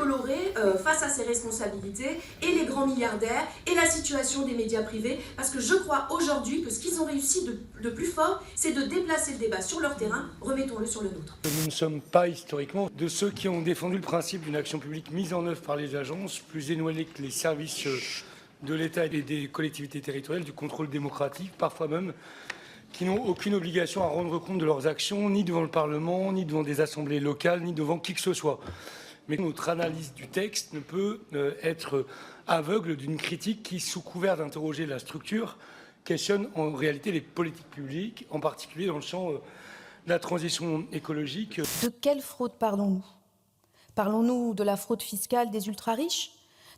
colorer face à ses responsabilités et les grands milliardaires et la situation des médias privés, parce que je crois aujourd'hui que ce qu'ils ont réussi de plus fort, c'est de déplacer le débat sur leur terrain, remettons-le sur le nôtre. Nous ne sommes pas historiquement de ceux qui ont défendu le principe d'une action publique mise en œuvre par les agences, plus éloignée que les services de l'État et des collectivités territoriales, du contrôle démocratique, parfois même qui n'ont aucune obligation à rendre compte de leurs actions, ni devant le Parlement, ni devant des assemblées locales, ni devant qui que ce soit. Mais notre analyse du texte ne peut être aveugle d'une critique qui, sous couvert d'interroger la structure, questionne en réalité les politiques publiques, en particulier dans le champ de la transition écologique. De quelle fraude parlons-nous? Parlons-nous de la fraude fiscale des ultra-riches?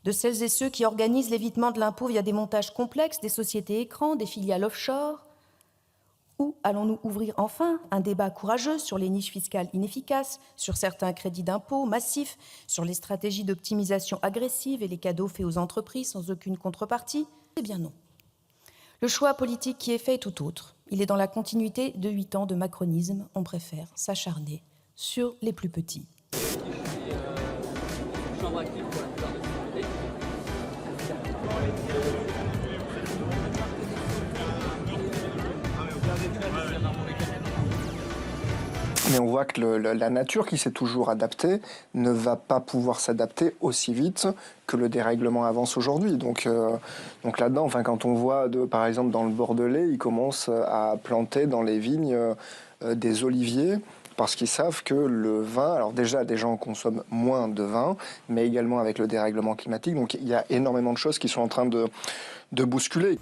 De celles et ceux qui organisent l'évitement de l'impôt via des montages complexes, des sociétés écrans, des filiales offshore? Ou allons-nous ouvrir enfin un débat courageux sur les niches fiscales inefficaces, sur certains crédits d'impôt massifs, sur les stratégies d'optimisation agressives et les cadeaux faits aux entreprises sans aucune contrepartie? Eh bien non. Le choix politique qui est fait est tout autre. Il est dans la continuité de 8 ans de macronisme. On préfère s'acharner sur les plus petits. Mais on voit que la nature qui s'est toujours adaptée ne va pas pouvoir s'adapter aussi vite que le dérèglement avance aujourd'hui. Donc là-dedans, enfin, quand on voit, par exemple, dans le Bordelais, ils commencent à planter dans les vignes des oliviers parce qu'ils savent que le vin, alors déjà, des gens consomment moins de vin, mais également avec le dérèglement climatique. Donc il y a énormément de choses qui sont en train de bousculer.